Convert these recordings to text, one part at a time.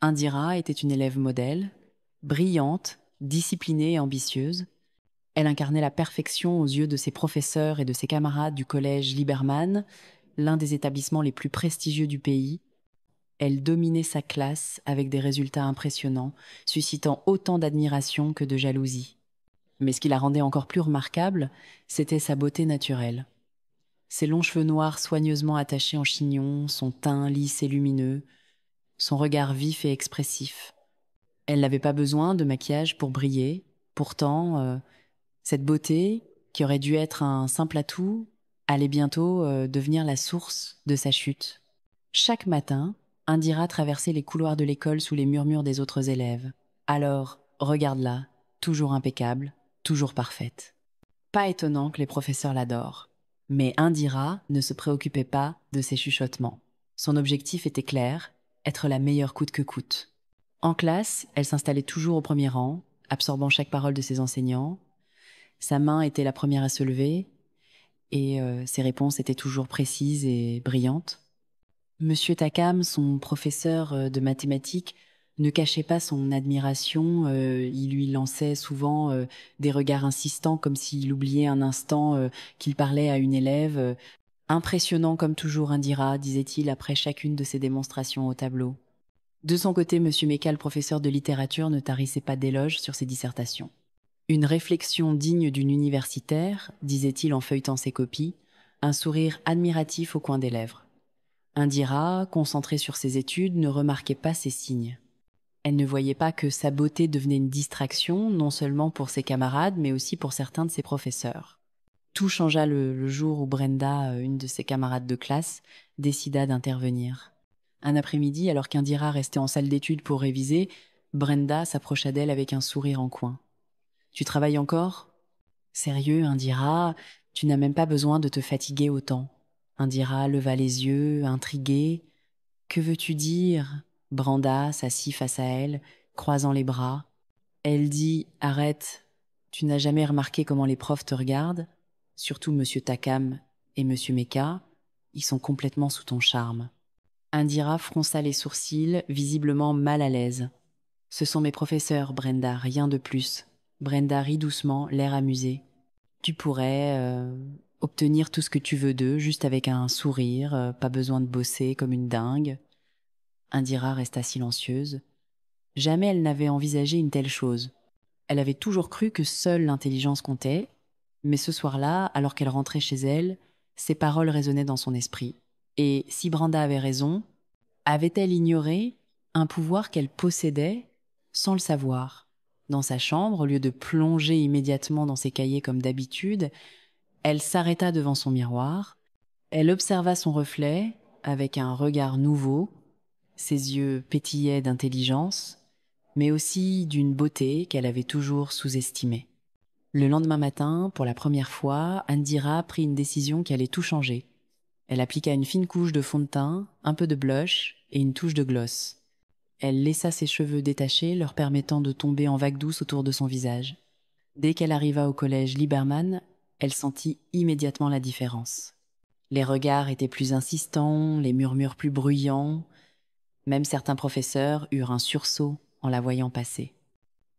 Indira était une élève modèle, brillante, disciplinée et ambitieuse. Elle incarnait la perfection aux yeux de ses professeurs et de ses camarades du collège Liebermann, l'un des établissements les plus prestigieux du pays. Elle dominait sa classe avec des résultats impressionnants, suscitant autant d'admiration que de jalousie. Mais ce qui la rendait encore plus remarquable, c'était sa beauté naturelle. Ses longs cheveux noirs soigneusement attachés en chignon, son teint lisse et lumineux, son regard vif et expressif. Elle n'avait pas besoin de maquillage pour briller. Pourtant, cette beauté, qui aurait dû être un simple atout, allait bientôt devenir la source de sa chute. Chaque matin, Indira traversait les couloirs de l'école sous les murmures des autres élèves. Alors, regarde-la, toujours impeccable, toujours parfaite. Pas étonnant que les professeurs l'adorent. Mais Indira ne se préoccupait pas de ces chuchotements. Son objectif était clair, être la meilleure coûte que coûte. En classe, elle s'installait toujours au premier rang, absorbant chaque parole de ses enseignants. Sa main était la première à se lever, et ses réponses étaient toujours précises et brillantes. Monsieur Takam, son professeur de mathématiques, ne cachait pas son admiration. Il lui lançait souvent des regards insistants, comme s'il oubliait un instant qu'il parlait à une élève. Impressionnant comme toujours, Indira, disait-il après chacune de ses démonstrations au tableau. De son côté, Monsieur Meka, le professeur de littérature, ne tarissait pas d'éloges sur ses dissertations. Une réflexion digne d'une universitaire, disait-il en feuilletant ses copies, un sourire admiratif au coin des lèvres. Indira, concentrée sur ses études, ne remarquait pas ces signes. Elle ne voyait pas que sa beauté devenait une distraction, non seulement pour ses camarades, mais aussi pour certains de ses professeurs. Tout changea le jour où Brenda, une de ses camarades de classe, décida d'intervenir. Un après-midi, alors qu'Indira restait en salle d'études pour réviser, Brenda s'approcha d'elle avec un sourire en coin. « Tu travailles encore ?»« Sérieux, Indira, tu n'as même pas besoin de te fatiguer autant. » Indira leva les yeux, intriguée. « Que veux-tu dire ?» Brenda s'assit face à elle, croisant les bras. Elle dit « Arrête, tu n'as jamais remarqué comment les profs te regardent, surtout Monsieur Takam et Monsieur Meka, ils sont complètement sous ton charme. » Indira fronça les sourcils, visiblement mal à l'aise. « Ce sont mes professeurs, Brenda, rien de plus. » Brenda rit doucement, l'air amusé. « Tu pourrais obtenir tout ce que tu veux d'eux, juste avec un sourire, pas besoin de bosser comme une dingue. » Indira resta silencieuse. Jamais elle n'avait envisagé une telle chose. Elle avait toujours cru que seule l'intelligence comptait, mais ce soir-là, alors qu'elle rentrait chez elle, ces paroles résonnaient dans son esprit. Et si Brenda avait raison, avait-elle ignoré un pouvoir qu'elle possédait sans le savoir? Dans sa chambre, au lieu de plonger immédiatement dans ses cahiers comme d'habitude, elle s'arrêta devant son miroir, elle observa son reflet avec un regard nouveau, ses yeux pétillaient d'intelligence, mais aussi d'une beauté qu'elle avait toujours sous-estimée. Le lendemain matin, pour la première fois, Indira prit une décision qui allait tout changer. Elle appliqua une fine couche de fond de teint, un peu de blush et une touche de gloss. Elle laissa ses cheveux détachés, leur permettant de tomber en vagues douces autour de son visage. Dès qu'elle arriva au collège Liebermann, elle sentit immédiatement la différence. Les regards étaient plus insistants, les murmures plus bruyants. Même certains professeurs eurent un sursaut en la voyant passer.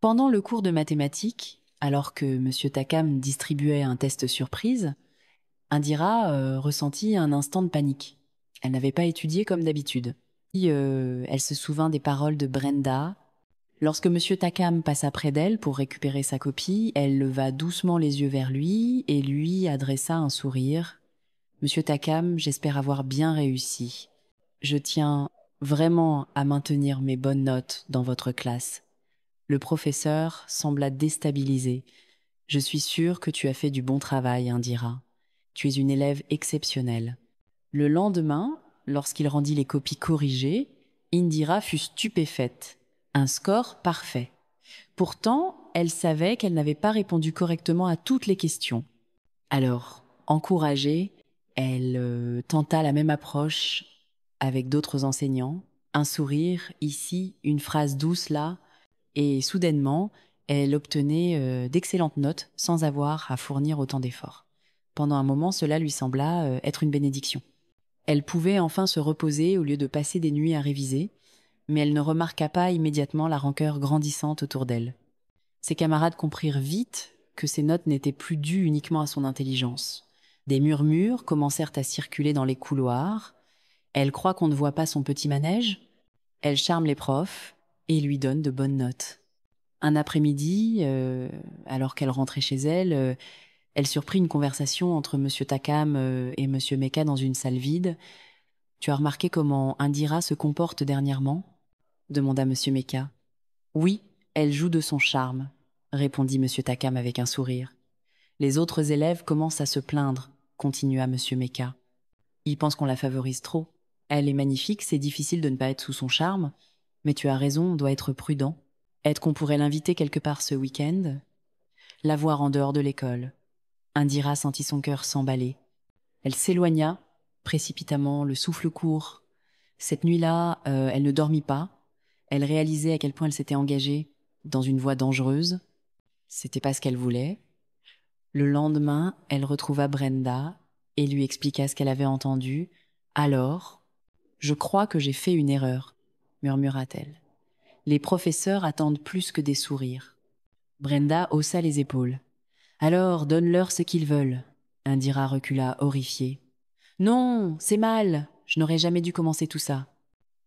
Pendant le cours de mathématiques, alors que M. Takam distribuait un test surprise, Indira ressentit un instant de panique. Elle n'avait pas étudié comme d'habitude. Elle se souvint des paroles de Brenda. Lorsque M. Takam passa près d'elle pour récupérer sa copie, elle leva doucement les yeux vers lui et lui adressa un sourire. « Monsieur Takam, j'espère avoir bien réussi. Je tiens vraiment à maintenir mes bonnes notes dans votre classe. » Le professeur sembla déstabilisé. « Je suis sûr que tu as fait du bon travail, Indira. Tu es une élève exceptionnelle. » Le lendemain, lorsqu'il rendit les copies corrigées, Indira fut stupéfaite. Un score parfait. Pourtant, elle savait qu'elle n'avait pas répondu correctement à toutes les questions. Alors, encouragée, elle tenta la même approche avec d'autres enseignants. Un sourire ici, une phrase douce là, et soudainement, elle obtenait d'excellentes notes sans avoir à fournir autant d'efforts. Pendant un moment, cela lui sembla être une bénédiction. Elle pouvait enfin se reposer au lieu de passer des nuits à réviser. mais elle ne remarqua pas immédiatement la rancœur grandissante autour d'elle. Ses camarades comprirent vite que ses notes n'étaient plus dues uniquement à son intelligence. Des murmures commencèrent à circuler dans les couloirs. Elle croit qu'on ne voit pas son petit manège. Elle charme les profs et lui donne de bonnes notes. Un après-midi, alors qu'elle rentrait chez elle, elle surprit une conversation entre M. Takam et M. Meka dans une salle vide. « Tu as remarqué comment Indira se comporte dernièrement ?» demanda M. Meka. « Oui, elle joue de son charme, » répondit M. Takam avec un sourire. « Les autres élèves commencent à se plaindre, » continua M. Meka. « Ils pensent qu'on la favorise trop. Elle est magnifique, c'est difficile de ne pas être sous son charme, mais tu as raison, on doit être prudent. Est-ce qu'on pourrait l'inviter quelque part ce week-end? La voir en dehors de l'école. » Indira sentit son cœur s'emballer. Elle s'éloigna, précipitamment, le souffle court. Cette nuit-là, elle ne dormit pas. Elle réalisait à quel point elle s'était engagée dans une voie dangereuse. C'était pas ce qu'elle voulait. Le lendemain, elle retrouva Brenda et lui expliqua ce qu'elle avait entendu. « Alors, je crois que j'ai fait une erreur, » murmura-t-elle. « Les professeurs attendent plus que des sourires. » Brenda haussa les épaules. « Alors, donne-leur ce qu'ils veulent. » Indira recula, horrifiée. « Non, c'est mal, je n'aurais jamais dû commencer tout ça. »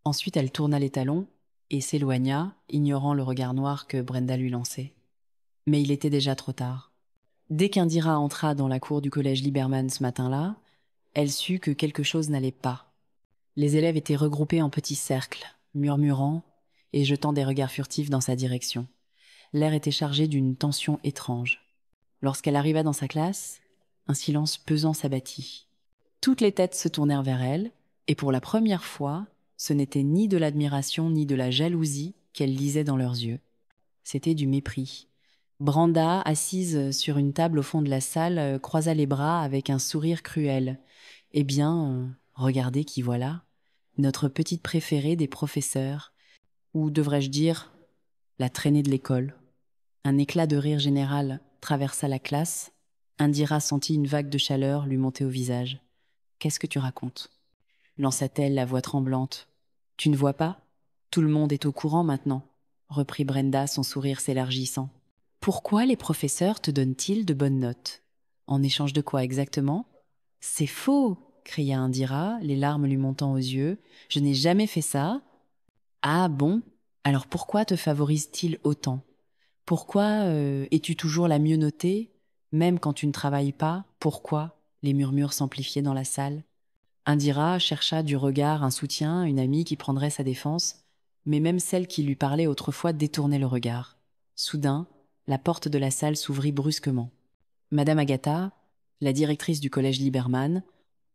Ensuite, elle tourna les talons et s'éloigna, ignorant le regard noir que Brenda lui lançait. Mais il était déjà trop tard. Dès qu'Indira entra dans la cour du collège Liberman ce matin-là, elle sut que quelque chose n'allait pas. Les élèves étaient regroupés en petits cercles, murmurant et jetant des regards furtifs dans sa direction. L'air était chargé d'une tension étrange. Lorsqu'elle arriva dans sa classe, un silence pesant s'abattit. Toutes les têtes se tournèrent vers elle, et pour la première fois, ce n'était ni de l'admiration ni de la jalousie qu'elle lisait dans leurs yeux. C'était du mépris. Brenda, assise sur une table au fond de la salle, croisa les bras avec un sourire cruel. « Eh bien, regardez qui voilà, notre petite préférée des professeurs, ou devrais-je dire, la traînée de l'école. » Un éclat de rire général traversa la classe. Indira sentit une vague de chaleur lui monter au visage. « Qu'est-ce que tu racontes ?» lança-t-elle la voix tremblante. « Tu ne vois pas? Tout le monde est au courant maintenant, » reprit Brenda, son sourire s'élargissant. « Pourquoi les professeurs te donnent-ils de bonnes notes? En échange de quoi exactement? »« C'est faux !» cria Indira, les larmes lui montant aux yeux. « Je n'ai jamais fait ça. »« Ah bon? Alors pourquoi te favorisent-ils autant? Pourquoi es-tu toujours la mieux notée, même quand tu ne travailles pas? Pourquoi ?» Les murmures s'amplifiaient dans la salle. Indira chercha du regard un soutien, une amie qui prendrait sa défense, mais même celle qui lui parlait autrefois détournait le regard. Soudain, la porte de la salle s'ouvrit brusquement. Madame Agatha, la directrice du collège Liberman,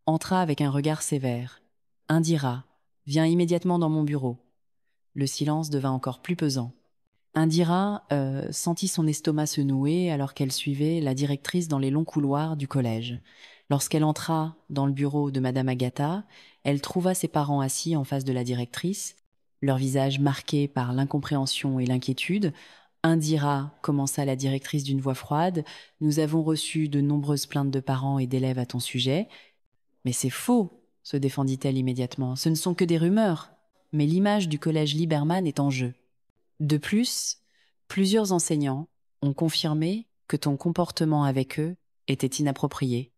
entra avec un regard sévère. « Indira, viens immédiatement dans mon bureau. » Le silence devint encore plus pesant. Indira sentit son estomac se nouer alors qu'elle suivait la directrice dans les longs couloirs du collège. Lorsqu'elle entra dans le bureau de Madame Agatha, elle trouva ses parents assis en face de la directrice, leur visage marqué par l'incompréhension et l'inquiétude. « Indira, » commença la directrice d'une voix froide, « nous avons reçu de nombreuses plaintes de parents et d'élèves à ton sujet. »« Mais c'est faux !» se défendit-elle immédiatement. « Ce ne sont que des rumeurs. Mais l'image du collège Liberman est en jeu. De plus, plusieurs enseignants ont confirmé que ton comportement avec eux était inapproprié.